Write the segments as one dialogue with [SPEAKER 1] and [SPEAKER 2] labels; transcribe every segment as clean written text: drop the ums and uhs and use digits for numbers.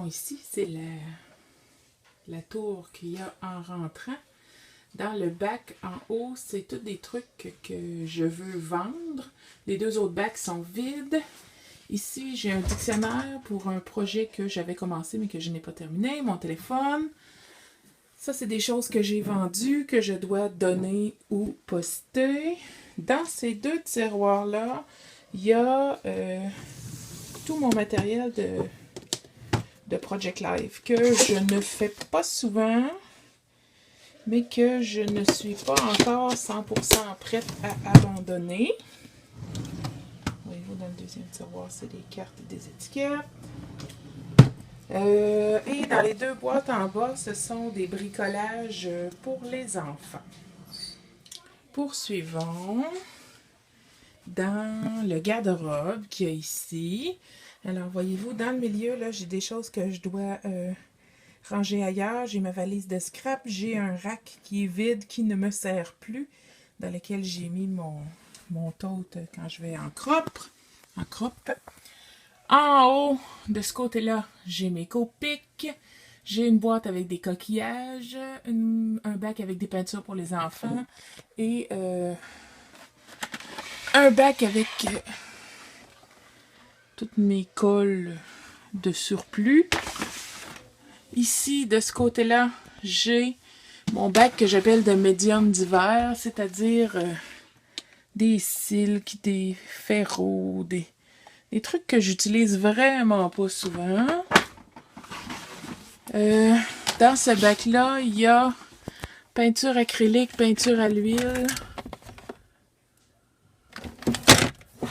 [SPEAKER 1] ici, c'est la tour qu'il y a en rentrant. Dans le bac en haut, c'est tous des trucs que je veux vendre. Les deux autres bacs sont vides. Ici, j'ai un dictionnaire pour un projet que j'avais commencé mais que je n'ai pas terminé. Mon téléphone. Ça, c'est des choses que j'ai vendues, que je dois donner ou poster. Dans ces deux tiroirs-là, il y a tout mon matériel de Project Life que je ne fais pas souvent, mais que je ne suis pas encore 100% prête à abandonner. Voyez-vous, dans le deuxième tiroir, c'est des cartes et des étiquettes. Et dans les deux boîtes en bas, ce sont des bricolages pour les enfants. Poursuivons dans le garde-robe qu'il y a ici. Alors, voyez-vous, dans le milieu, là, j'ai des choses que je dois ranger ailleurs. J'ai ma valise de scrap. J'ai un rack qui est vide, qui ne me sert plus, dans lequel j'ai mis mon tote quand je vais en crop. En haut, de ce côté-là, j'ai mes Copics. J'ai une boîte avec des coquillages, un bac avec des peintures pour les enfants et un bac avec toutes mes colles de surplus. Ici, de ce côté-là, j'ai mon bac que j'appelle de médium d'hiver, c'est-à-dire des silks, des ferros, des trucs que j'utilise vraiment pas souvent. Dans ce bac-là, il y a peinture acrylique, peinture à l'huile,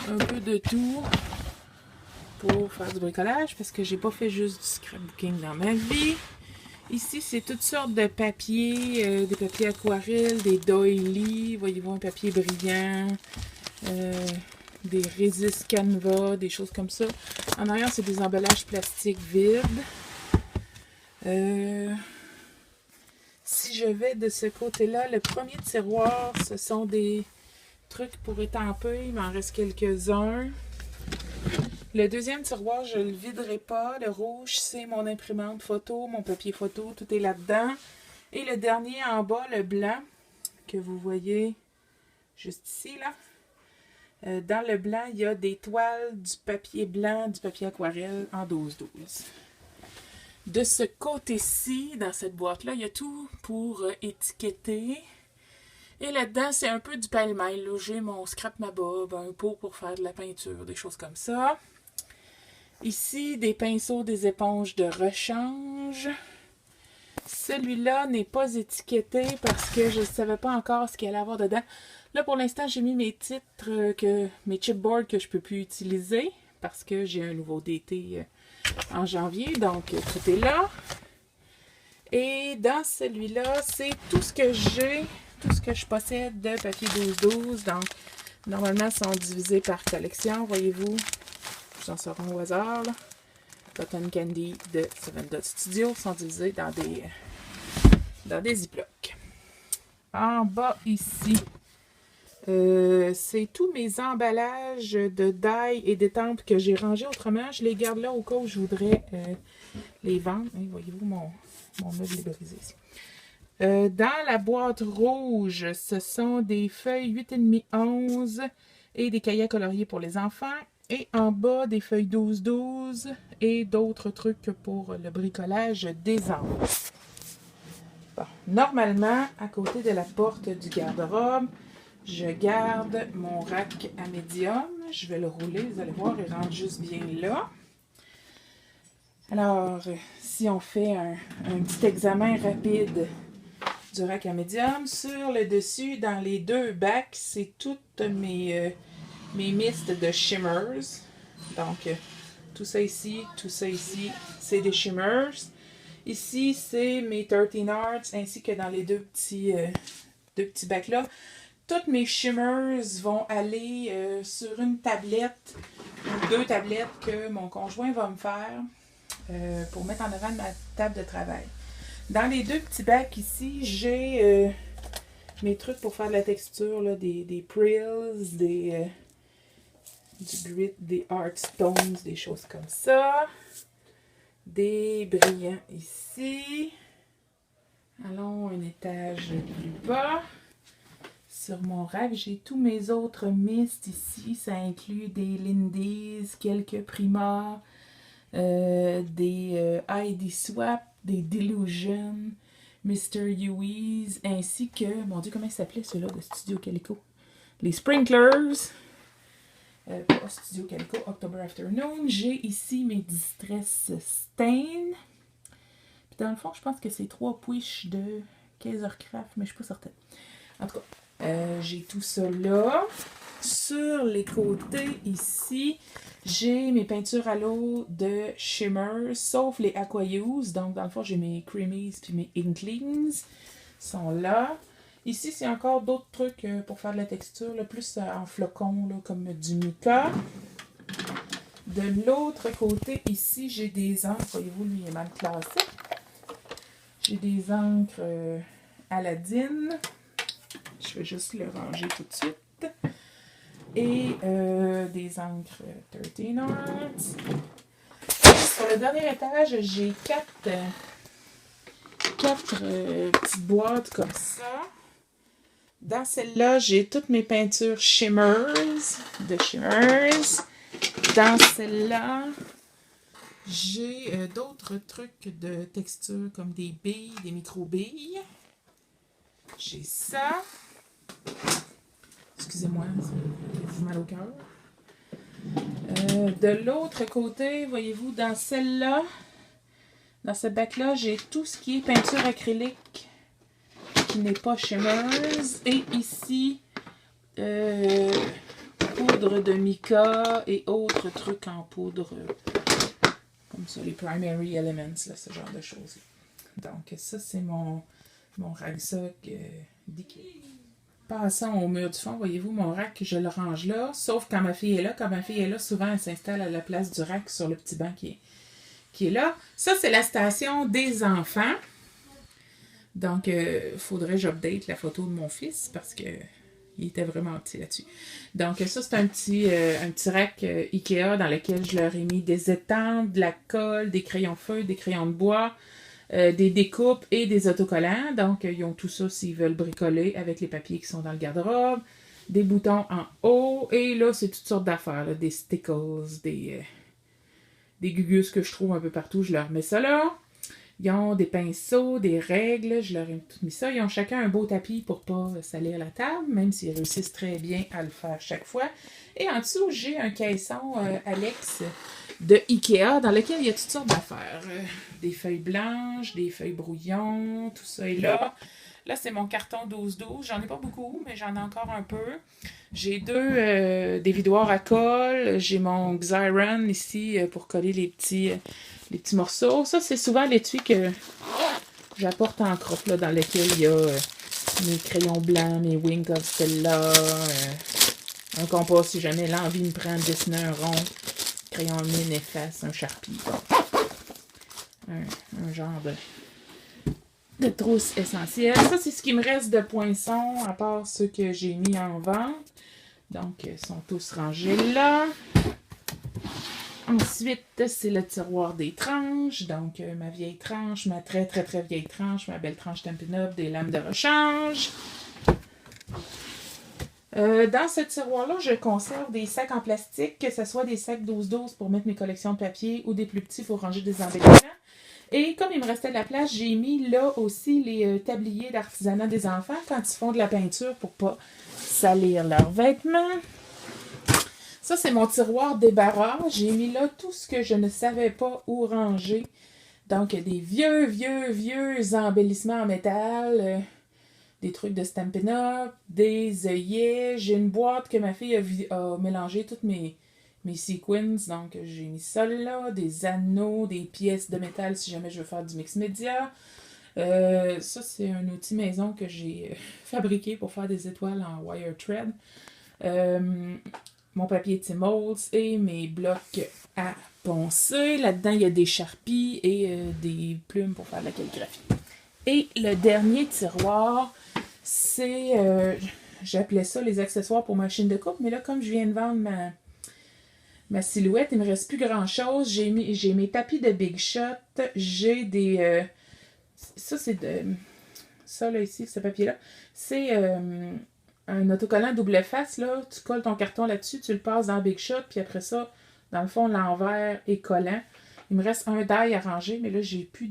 [SPEAKER 1] un peu de tout pour faire du bricolage parce que j'ai pas fait juste du scrapbooking dans ma vie. Ici, c'est toutes sortes de papiers, des papiers aquarelles, des doilies, voyez-vous, un papier brillant, des résistes canvas, des choses comme ça. En arrière, c'est des emballages plastiques vides. Si je vais de ce côté-là, le premier tiroir, ce sont des trucs pour étamper. Il m'en reste quelques-uns. Le deuxième tiroir, je ne le viderai pas. Le rouge, c'est mon imprimante photo, mon papier photo, tout est là-dedans. Et le dernier en bas, le blanc, que vous voyez juste ici, là. Dans le blanc, il y a des toiles, du papier blanc, du papier aquarelle en 12-12. De ce côté-ci, dans cette boîte-là, il y a tout pour étiqueter. Et là-dedans, c'est un peu du pêle-mêle. J'ai mon scrap mabob, un pot pour faire de la peinture, des choses comme ça. Ici, des pinceaux, des éponges de rechange. Celui-là n'est pas étiqueté parce que je ne savais pas encore ce qu'il allait avoir dedans. Là, pour l'instant, j'ai mis mes titres, mes chipboards que je ne peux plus utiliser parce que j'ai un nouveau DT en janvier. Donc, tout est là. Et dans celui-là, c'est tout ce que j'ai, tout ce que je possède de papier 12-12. Donc, normalement, ils sont divisés par collection. Voyez-vous, j'en sors un au hasard. Là. Cotton Candy de 7 Dot Studio sont divisés dans des ziplocs. En bas, ici, c'est tous mes emballages de die et d'étampes que j'ai rangés autrement. Je les garde là au cas où je voudrais les vendre. Hein, voyez-vous, mon meuble est brisé ici. Dans la boîte rouge, ce sont des feuilles 8,5-11 et des cahiers coloriés pour les enfants. Et en bas, des feuilles 12-12 et d'autres trucs pour le bricolage des enfants. Bon, normalement, à côté de la porte du garde-robe, je garde mon rack à médium. Je vais le rouler, vous allez voir, il rentre juste bien là. Alors, si on fait un petit examen rapide du rack à médium, sur le dessus, dans les deux bacs, c'est toutes mes mistes de shimmers. Donc, tout ça ici, c'est des shimmers. Ici, c'est mes 13 Arts, ainsi que dans les deux petits bacs-là. Toutes mes shimmers vont aller sur une tablette ou deux tablettes que mon conjoint va me faire pour mettre en avant de ma table de travail. Dans les deux petits bacs ici, j'ai mes trucs pour faire de la texture, là, des prills, du grit, des art stones, des choses comme ça. des brillants ici. Allons un étage plus bas. Sur mon rack, j'ai tous mes autres mists ici. Ça inclut des Lindy's, quelques Prima, des ID Swap, des Delusion, Mr. Huey's, ainsi que, mon Dieu, comment il s'appelait ceux-là de Studio Calico? Les Sprinklers. Pas Studio Calico, October Afternoon. J'ai ici mes Distress Stain. Puis dans le fond, je pense que c'est 3 push de Kaisercraft, mais je suis pas certaine. En tout cas, j'ai tout ça là. Sur les côtés ici, j'ai mes peintures à l'eau de Shimmer, sauf les Aquahues. Donc dans le fond, j'ai mes Creamies puis mes Inklings sont là. Ici, c'est encore d'autres trucs pour faire de la texture, là, plus en flocons, là, comme du mica. De l'autre côté, ici, j'ai des encres. Voyez-vous, lui, il est mal classé. J'ai des encres Aladdin. Je vais juste le ranger tout de suite. Et des encres 13 Arts. Sur le dernier étage, j'ai 4 petites boîtes comme ça. Dans celle-là, j'ai toutes mes peintures Shimmers, de Shimmers. Dans celle-là, j'ai d'autres trucs de texture comme des billes, des micro-billes. J'ai ça. Excusez-moi, ça fait mal au cœur. De l'autre côté, voyez-vous, dans celle-là, dans ce bac-là, j'ai tout ce qui est peinture acrylique qui n'est pas Shimmers. Et ici, poudre de mica et autres trucs en poudre, comme ça, les primary elements, là, ce genre de choses. Donc, ça, c'est mon ragsock d'Ikea. Passons au mur du fond, voyez-vous, mon rack, je le range là, sauf quand ma fille est là. Quand ma fille est là, souvent, elle s'installe à la place du rack sur le petit banc qui est là. Ça, c'est la station des enfants. Donc, faudrait que j'update la photo de mon fils parce que il était vraiment petit là-dessus. Donc, ça, c'est un petit rack Ikea dans lequel je leur ai mis des étampes, de la colle, des crayons feuilles, des crayons de bois, des découpes et des autocollants. Donc, ils ont tout ça s'ils veulent bricoler avec les papiers qui sont dans le garde-robe. Des boutons en haut. Et là, c'est toutes sortes d'affaires. Là, des stickers, des gugus que je trouve un peu partout. Je leur mets ça là. Ils ont des pinceaux, des règles. Je leur ai tout mis ça. Ils ont chacun un beau tapis pour pas salir la table, même s'ils réussissent très bien à le faire chaque fois. Et en dessous, j'ai un caisson Alex de Ikea dans lequel il y a toutes sortes d'affaires. Des feuilles blanches, des feuilles brouillons, tout ça est là. Là, c'est mon carton 12-12. J'en ai pas beaucoup, mais j'en ai encore un peu. J'ai des dévidoirs à colle. J'ai mon Xyron ici pour coller les petits morceaux. Ça, c'est souvent l'étui que j'apporte en crotte, là, dans lequel il y a mes crayons blancs, mes Wink of Stella, un compas si jamais l'envie me prend de dessiner un rond, crayon mine, efface, un Sharpie. Un genre de trousse essentielle. Ça, c'est ce qui me reste de poinçons, à part ceux que j'ai mis en vente. Donc, ils sont tous rangés là. Ensuite, c'est le tiroir des tranches. Donc, ma vieille tranche, ma très, très, très vieille tranche, ma belle tranche Stampin' Up, des lames de rechange. Dans ce tiroir-là, je conserve des sacs en plastique, que ce soit des sacs 12-12 pour mettre mes collections de papier ou des plus petits pour ranger des embellissements. Et comme il me restait de la place, j'ai mis là aussi les tabliers d'artisanat des enfants quand ils font de la peinture pour pas salir leurs vêtements. Ça, c'est mon tiroir débarras. J'ai mis là tout ce que je ne savais pas où ranger. Donc, des vieux embellissements en métal, des trucs de Stampin' Up, des œillets. J'ai une boîte que ma fille a mélangé toutes mes sequins. Donc, j'ai mis ça là, des anneaux, des pièces de métal si jamais je veux faire du mix média. Ça, c'est un outil maison que j'ai fabriqué pour faire des étoiles en wire thread. Mon papier Tim Holtz et mes blocs à poncer. Là-dedans, il y a des Sharpies et des plumes pour faire de la calligraphie. Et le dernier tiroir, c'est... j'appelais ça les accessoires pour machine de coupe, mais là, comme je viens de vendre ma silhouette. Il me reste plus grand-chose. J'ai mes tapis de Big Shot. J'ai des... ça, c'est de... Ça, là, ici, ce papier-là, c'est un autocollant double face, là. Tu colles ton carton là-dessus, tu le passes dans Big Shot, puis après ça, dans le fond, l'envers est collant. Il me reste un die à ranger, mais là, j'ai plus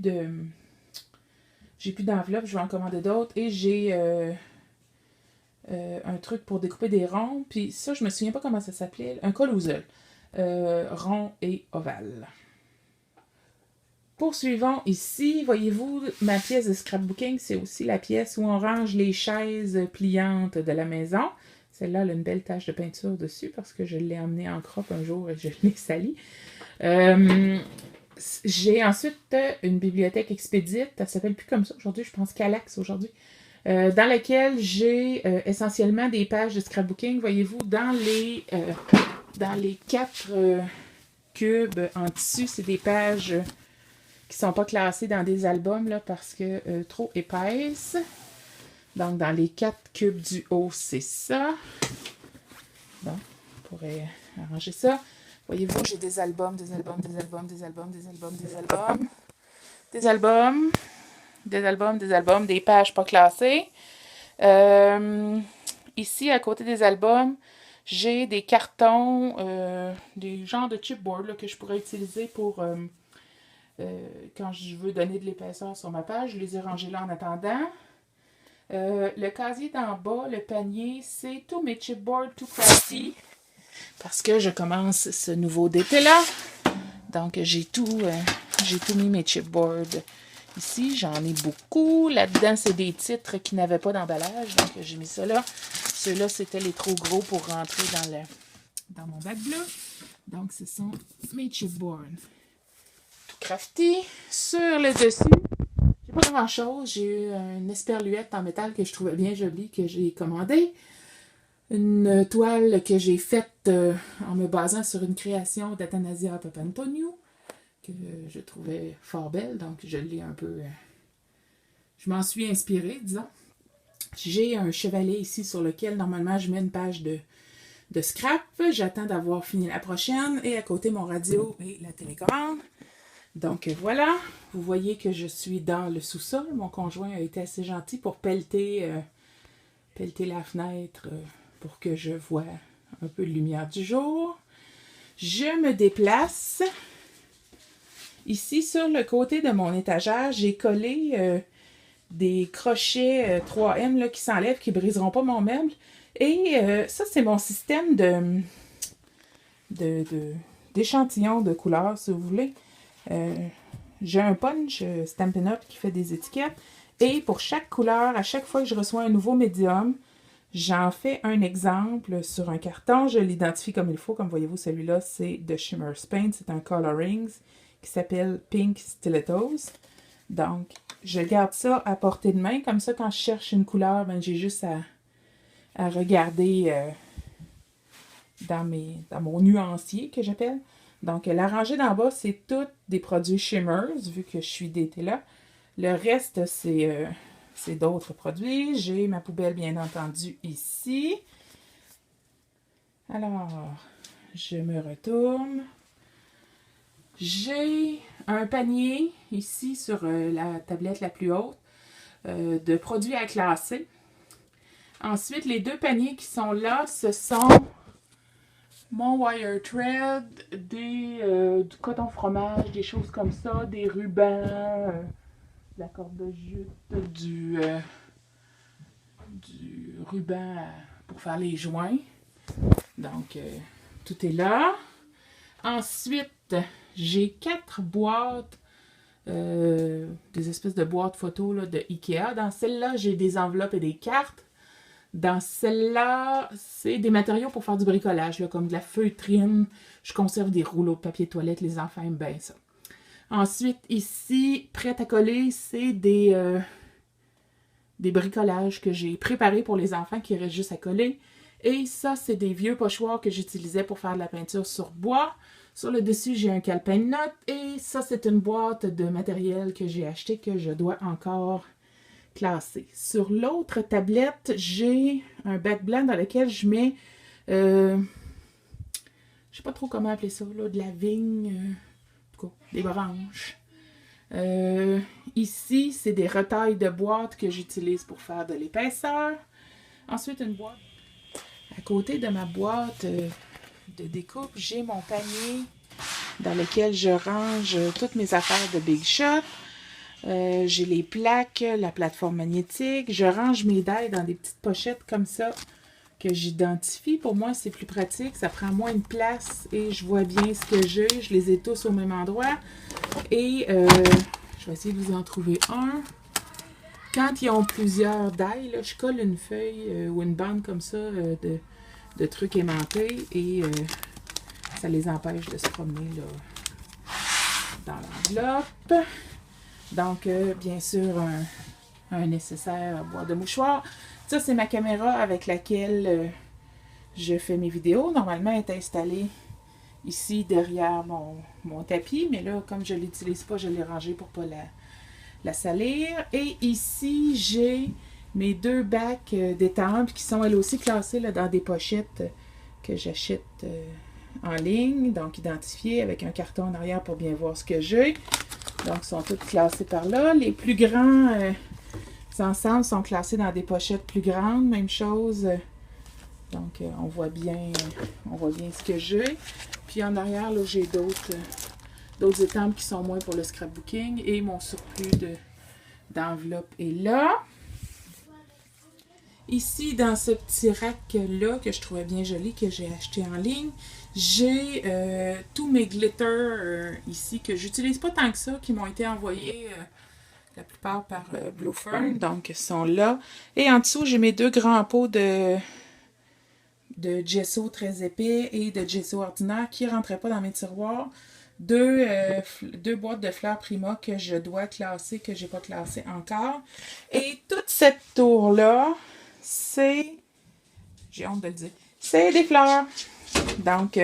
[SPEAKER 1] d'enveloppe, je vais en commander d'autres. Et j'ai un truc pour découper des ronds. Puis ça, je me souviens pas comment ça s'appelait. Un colousel. Rond et ovale. Poursuivons ici. Voyez-vous, ma pièce de scrapbooking, c'est aussi la pièce où on range les chaises pliantes de la maison. Celle-là, elle a une belle tache de peinture dessus parce que je l'ai emmenée en croppe un jour et je l'ai salie. J'ai ensuite une bibliothèque expédite. Elle s'appelle plus comme ça aujourd'hui, je pense Calax aujourd'hui. Dans laquelle j'ai essentiellement des pages de scrapbooking. Voyez-vous, dans les 4 cubes en tissu, c'est des pages qui sont pas classées dans des albums là, parce que trop épaisses. Donc, dans les 4 cubes du haut, c'est ça. Bon, on pourrait arranger ça. Voyez-vous, j'ai des albums, des albums, des albums, des albums, des albums, des albums, des albums, des albums, des albums, des pages pas classées. Ici, à côté des albums, j'ai des cartons, des genres de chipboard là, que je pourrais utiliser pour quand je veux donner de l'épaisseur sur ma page. Je les ai rangés là en attendant. Le casier d'en bas, le panier, c'est tous mes chipboards tout crafty. Parce que je commence ce nouveau d'été-là. Donc, j'ai tout mis mes chipboards ici. J'en ai beaucoup. Là-dedans, c'est des titres qui n'avaient pas d'emballage. Donc, j'ai mis ça là. Ceux-là, c'était les trop gros pour rentrer dans mon bac bleu. Donc, ce sont mes chipboards. Tout crafty. Sur le dessus, j'ai pas grand-chose. J'ai eu une esperluette en métal que je trouvais bien jolie, que j'ai commandée. Une toile que j'ai faite en me basant sur une création d'Athanasia Papantoniou, que je trouvais fort belle, donc je l'ai un peu... je m'en suis inspirée, disons. J'ai un chevalet ici sur lequel, normalement, je mets une page de scrap. J'attends d'avoir fini la prochaine. Et à côté, mon radio et la télécommande. Donc voilà, vous voyez que je suis dans le sous-sol. Mon conjoint a été assez gentil pour pelleter la fenêtre pour que je voie un peu de lumière du jour. Je me déplace. Ici, sur le côté de mon étagère, j'ai collé des crochets 3M là, qui s'enlèvent, qui ne briseront pas mon meuble. Et ça, c'est mon système d'échantillons de couleurs, si vous voulez. J'ai un punch Stampin' Up qui fait des étiquettes. Et pour chaque couleur, à chaque fois que je reçois un nouveau médium, j'en fais un exemple sur un carton. Je l'identifie comme il faut. Comme voyez-vous, celui-là, c'est de Shimmer's Paint. C'est un Colorings qui s'appelle Pink Stilettos. Donc, je garde ça à portée de main. Comme ça, quand je cherche une couleur, ben, j'ai juste à regarder dans mon nuancier que j'appelle. Donc, la rangée d'en bas, c'est tous des produits Shimmers, vu que je suis d'été là. Le reste, c'est d'autres produits. J'ai ma poubelle, bien entendu, ici. Alors, je me retourne. J'ai un panier ici sur la tablette la plus haute de produits à classer. Ensuite, les 2 paniers qui sont là, ce sont mon wire thread, du coton fromage, des choses comme ça, des rubans, la corde de jute, du ruban pour faire les joints. Donc, tout est là. Ensuite, j'ai 4 boîtes, des espèces de boîtes photos là, de Ikea. Dans celle-là, j'ai des enveloppes et des cartes. Dans celle-là, c'est des matériaux pour faire du bricolage, là, comme de la feutrine. Je conserve des rouleaux de papier toilette, les enfants aiment bien ça. Ensuite, ici, prêt à coller, c'est des bricolages que j'ai préparés pour les enfants qui restent juste à coller. Et ça, c'est des vieux pochoirs que j'utilisais pour faire de la peinture sur bois. Sur le dessus, j'ai un calepin de notes. Et ça, c'est une boîte de matériel que j'ai acheté que je dois encore classer. Sur l'autre tablette, j'ai un bac blanc dans lequel je je sais pas trop comment appeler ça, là, de la vigne, en tout cas, des branches. Ici, c'est des retailles de boîtes que j'utilise pour faire de l'épaisseur. Ensuite, une boîte. À côté de ma boîte de découpe, j'ai mon panier dans lequel je range toutes mes affaires de Big Shot. J'ai les plaques, la plateforme magnétique. Je range mes dailles dans des petites pochettes comme ça que j'identifie. Pour moi, c'est plus pratique. Ça prend moins de place et je vois bien ce que j'ai. Je les ai tous au même endroit. Et je vais essayer de vous en trouver un. Quand ils ont plusieurs dailles, là, je colle une feuille ou une bande comme ça de trucs aimantés et ça les empêche de se promener là, dans l'enveloppe. Donc, bien sûr, un nécessaire boîte de mouchoirs. Ça, c'est ma caméra avec laquelle je fais mes vidéos. Normalement, elle est installée ici derrière mon tapis, mais là, comme je ne l'utilise pas, je l'ai rangée pour ne pas la salir. Et ici, j'ai mes 2 bacs d'étampes qui sont elles aussi classées là, dans des pochettes que j'achète en ligne, donc identifiées avec un carton en arrière pour bien voir ce que j'ai. Donc, ils sont toutes classées par là. Les plus grands ensemble sont classés dans des pochettes plus grandes, même chose. Donc, on voit bien ce que j'ai. Puis en arrière, là, j'ai d'autres étampes qui sont moins pour le scrapbooking. Et mon surplus d'enveloppe est là. Ici, dans ce petit rack-là, que je trouvais bien joli, que j'ai acheté en ligne, j'ai tous mes glitters ici, que j'utilise pas tant que ça, qui m'ont été envoyés la plupart par Bluefern, donc ils sont là. Et en dessous, j'ai mes 2 grands pots de gesso très épais et de gesso ordinaire qui ne rentraient pas dans mes tiroirs. 2 boîtes de fleurs Prima que je dois classer, que j'ai pas classé encore. Et toute cette tour-là, c'est... J'ai honte de le dire. C'est des fleurs. Donc,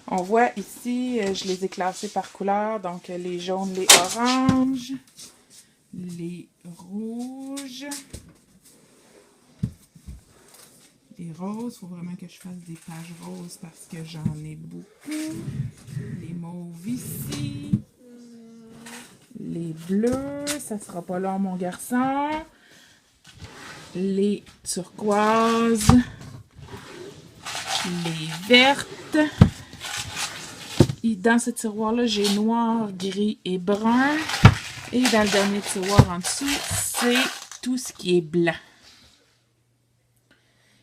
[SPEAKER 1] on voit ici, je les ai classées par couleur. Donc, les jaunes, les oranges, les rouges, les roses. Il faut vraiment que je fasse des pages roses parce que j'en ai beaucoup. Les mauves ici. Les bleus, ça sera pas long, mon garçon. Les turquoises. Les vertes. Et dans ce tiroir-là, j'ai noir, gris et brun. Et dans le dernier tiroir en dessous, c'est tout ce qui est blanc.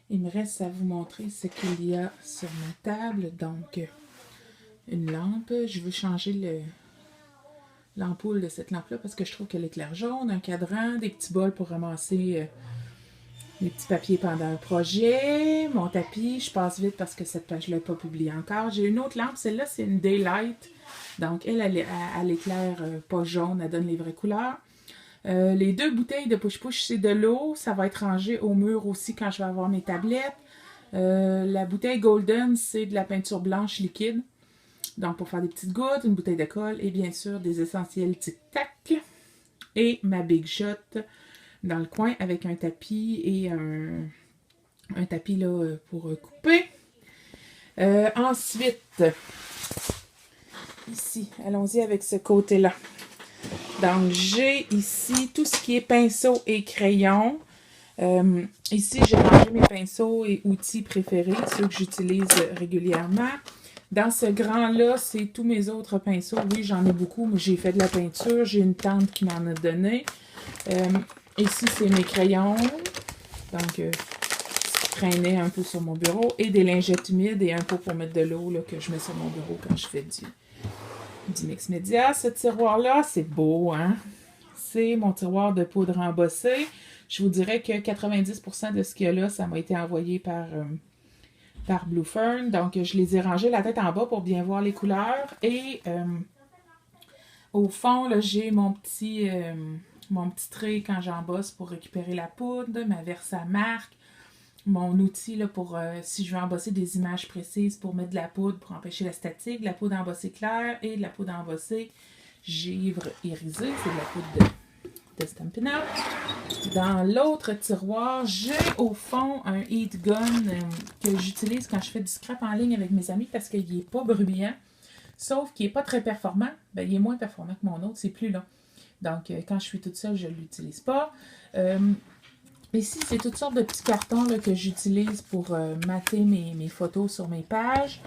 [SPEAKER 1] Il me reste à vous montrer ce qu'il y a sur ma table. Donc, une lampe. Je veux changer l'ampoule de cette lampe-là parce que je trouve qu'elle éclaire jaune. Un cadran, des petits bols pour ramasser les petits papiers pendant un projet. Mon tapis, je passe vite parce que cette page-là n'est pas publiée encore. J'ai une autre lampe. Celle-là, c'est une Daylight. Donc, elle éclaire pas jaune. Elle donne les vraies couleurs. Les 2 bouteilles de push-push, c'est de l'eau. Ça va être rangé au mur aussi quand je vais avoir mes tablettes. La bouteille Golden, c'est de la peinture blanche liquide. Donc, pour faire des petites gouttes, une bouteille de colle et bien sûr des essentiels tic-tac. Et ma Big Shot dans le coin avec un tapis et un tapis là pour couper. Ensuite, ici, allons-y avec ce côté-là. Donc, j'ai ici tout ce qui est pinceau et crayon. Ici, j'ai rangé mes pinceaux et outils préférés, ceux que j'utilise régulièrement. Dans ce grand-là, c'est tous mes autres pinceaux. Oui, j'en ai beaucoup, mais j'ai fait de la peinture. J'ai une tante qui m'en a donné. Ici, c'est mes crayons. Donc, qui traînaient un peu sur mon bureau. Et des lingettes humides et un pot pour mettre de l'eau que je mets sur mon bureau quand je fais du mix média. Ce tiroir-là, c'est beau, hein? C'est mon tiroir de poudre embossée. Je vous dirais que 90% de ce qu'il y a là, ça m'a été envoyé par Bluefern. Donc, je les ai rangés la tête en bas pour bien voir les couleurs. Et au fond, là, j'ai mon petit tray quand j'embosse pour récupérer la poudre, ma Versamark, mon outil là, pour si je veux embosser des images précises pour mettre de la poudre pour empêcher la statique, de la poudre embossée claire et de la poudre embossée givre irisée. C'est de la poudre de Stampin' Up. Dans l'autre tiroir, j'ai au fond un heat gun que j'utilise quand je fais du scrap en ligne avec mes amis parce qu'il n'est pas bruyant. Sauf qu'il n'est pas très performant. Ben, il est moins performant que mon autre, c'est plus long. Donc, quand je suis toute seule, je ne l'utilise pas. Ici, c'est toutes sortes de petits cartons là, que j'utilise pour mater mes photos sur mes pages.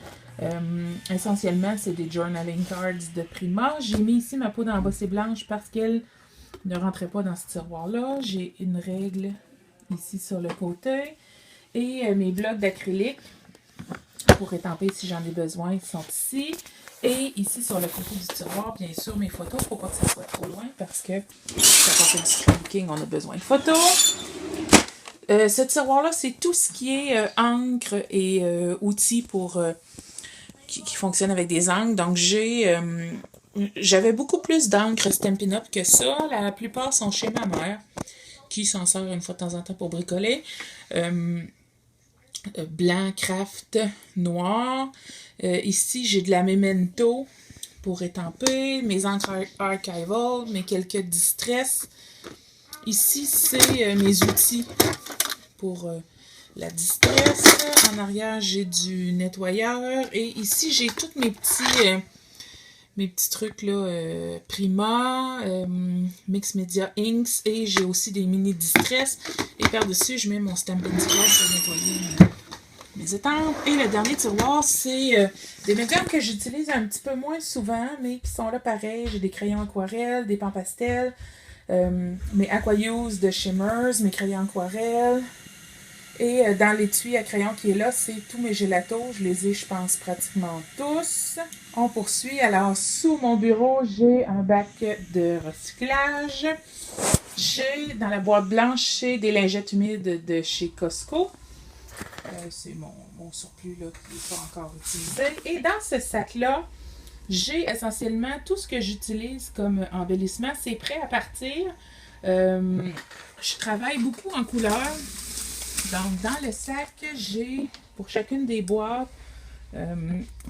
[SPEAKER 1] Essentiellement, c'est des journaling cards de Prima. J'ai mis ici ma poudre embossée blanche parce qu'elle ne rentrait pas dans ce tiroir-là. J'ai une règle ici sur le côté. Et mes blocs d'acrylique pour étamper si j'en ai besoin sont ici. Et ici, sur le côté du tiroir, bien sûr, mes photos. Il ne faut pas que ça soit trop loin parce que quand on fait du scrapbooking, on a besoin de photos. Ce tiroir-là, c'est tout ce qui est encre et outils pour qui fonctionnent avec des encres. Donc, j'avais beaucoup plus d'encre Stampin' Up que ça. La plupart sont chez ma mère, qui s'en sert une fois de temps en temps pour bricoler. Blanc, craft, noir. Ici, j'ai de la Memento pour étamper, mes encres archival, mes quelques distress. Ici, c'est mes outils pour la distress. En arrière, j'ai du nettoyeur. Et ici, j'ai tous mes petits trucs là, Prima, Mix Media Inks. Et j'ai aussi des mini distress. Et par-dessus, je mets mon Stampin' Scrub pour nettoyer mes étampes. Et le dernier tiroir, c'est des médiums que j'utilise un petit peu moins souvent, mais qui sont là pareil. J'ai des crayons aquarelles, des pans pastels, mes Aquause de Shimmers, mes crayons aquarelles. Et dans l'étui à crayon qui est là, c'est tous mes gélatos. Je les ai, je pense, pratiquement tous. On poursuit. Alors, sous mon bureau, j'ai un bac de recyclage. J'ai, dans la boîte blanche, j'ai des lingettes humides de chez Costco. C'est mon surplus là, qui n'est pas encore utilisé. Et dans ce sac-là, j'ai essentiellement tout ce que j'utilise comme embellissement. C'est prêt à partir. Je travaille beaucoup en couleur. Donc, dans le sac, j'ai, pour chacune des boîtes,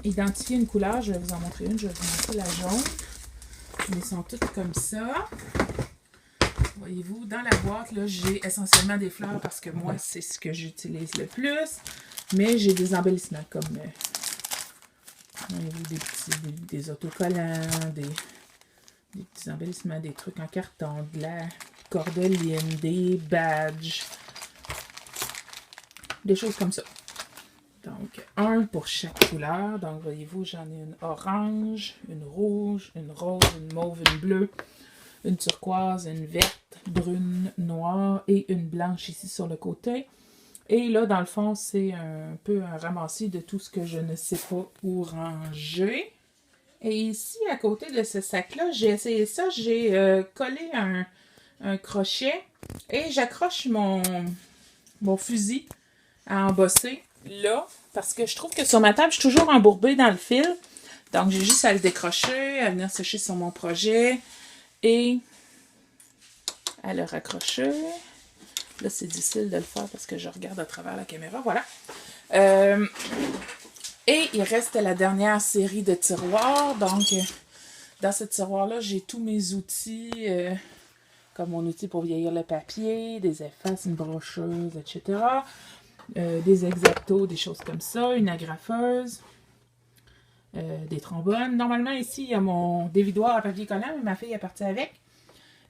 [SPEAKER 1] identifié une couleur. Je vais vous en montrer une. Je vais vous montrer la jaune. Ils sont toutes comme ça. Voyez-vous, dans la boîte, là, j'ai essentiellement des fleurs parce que moi, c'est ce que j'utilise le plus. Mais j'ai des embellissements comme voyez-vous, des autocollants, des petits embellissements, des trucs en carton, de la cordeline, des badges, des choses comme ça. Donc, un pour chaque couleur. Donc, voyez-vous, j'en ai une orange, une rouge, une rose, une mauve, une bleue, une turquoise, une verte, brune, noire et une blanche ici sur le côté. Et là, dans le fond, c'est un peu un ramassis de tout ce que je ne sais pas où ranger. Et ici, à côté de ce sac-là, j'ai essayé ça. J'ai collé un crochet et j'accroche mon fusil à embosser là parce que je trouve que sur ma table, je suis toujours embourbée dans le fil. Donc, j'ai juste à le décrocher, à venir sécher sur mon projet et à le raccrocher. Là, c'est difficile de le faire parce que je regarde à travers la caméra. Voilà. Et il reste la dernière série de tiroirs. Donc, dans ce tiroir-là, j'ai tous mes outils, comme mon outil pour vieillir le papier, des effaces, une brocheuse, etc. Des exactos, des choses comme ça, une agrafeuse, des trombones. Normalement, ici, il y a mon dévidoir à papier collant, mais ma fille est partie avec.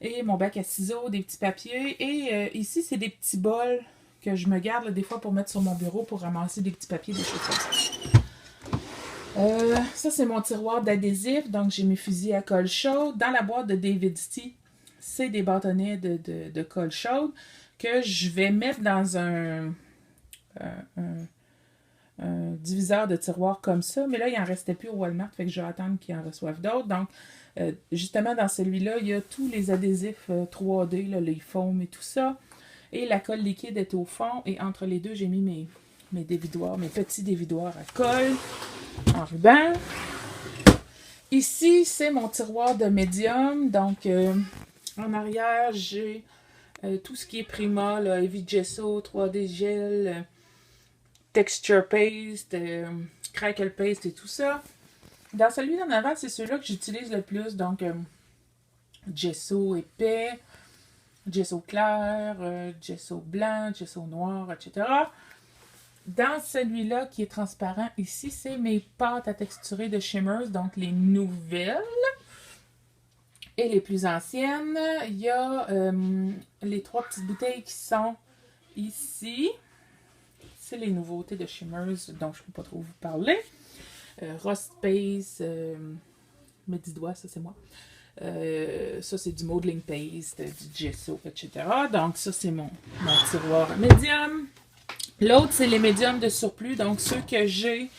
[SPEAKER 1] Et mon bac à ciseaux, des petits papiers. Et ici, c'est des petits bols que je me garde là, des fois pour mettre sur mon bureau pour ramasser des petits papiers, des choses comme ça. Ça, c'est mon tiroir d'adhésif. Donc, j'ai mes fusils à colle chaude. Dans la boîte de David Tea, c'est des bâtonnets de colle chaude que je vais mettre dans un diviseur de tiroirs comme ça. Mais là, il n'en restait plus au Walmart. Fait que je vais attendre qu'ils en reçoivent d'autres. Donc, justement, dans celui-là, il y a tous les adhésifs 3D, là, les foams et tout ça. Et la colle liquide est au fond. Et entre les deux, j'ai mis mes dévidoirs, mes petits dévidoirs à colle en ruban. Ici, c'est mon tiroir de médium. Donc, en arrière, j'ai tout ce qui est Prima, là, Heavy Gesso, 3D Gel, Texture Paste, Crackle Paste et tout ça. Dans celui d'en avant, c'est ceux-là que j'utilise le plus. Donc, gesso épais, gesso clair, gesso blanc, gesso noir, etc. Dans celui-là qui est transparent ici, c'est mes pâtes à texturer de Shimmers, donc les nouvelles et les plus anciennes. Il y a les 3 petites bouteilles qui sont ici. C'est les nouveautés de Shimmers dont je ne peux pas trop vous parler. Rust Paste, mes 10 doigts, ça c'est moi. Ça c'est du modeling paste, du gesso, etc. Donc ça c'est mon tiroir médium. L'autre c'est les médiums de surplus, donc ceux que j'ai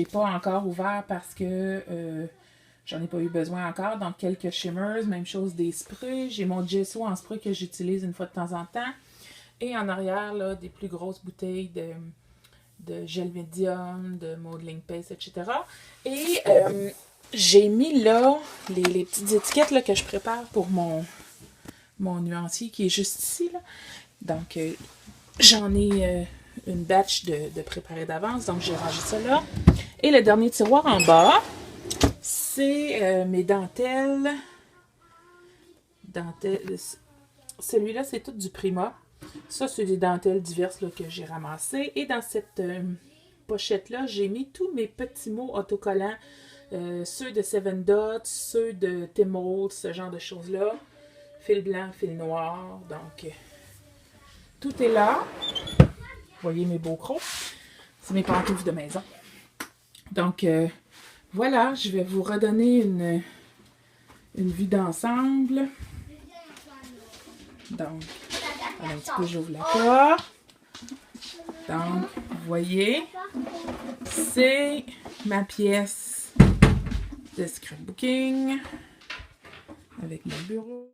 [SPEAKER 1] pas encore ouverts parce que j'en ai pas eu besoin encore. Donc quelques shimmers, même chose des sprays. J'ai mon gesso en spray que j'utilise une fois de temps en temps. Et en arrière, là, des plus grosses bouteilles de gel médium, de modeling paste, etc. Et j'ai mis là les petites étiquettes là, que je prépare pour mon nuancier qui est juste ici. Là. Donc, j'en ai une batch de préparés d'avance, donc j'ai rangé ça là. Et le dernier tiroir en bas, c'est mes dentelles. Celui-là, c'est tout du Prima. Ça, c'est des dentelles diverses là, que j'ai ramassées. Et dans cette pochette-là, j'ai mis tous mes petits mots autocollants. Ceux de Seven Dots, ceux de Tim Holtz, ce genre de choses-là. Fil blanc, fil noir. Donc, tout est là. Vous voyez mes beaux crocs. C'est mes pantoufles de maison. Donc, voilà, je vais vous redonner une vue d'ensemble. Donc, un petit peu, j'ouvre la porte. Donc, vous voyez, c'est ma pièce de scrapbooking avec mon bureau.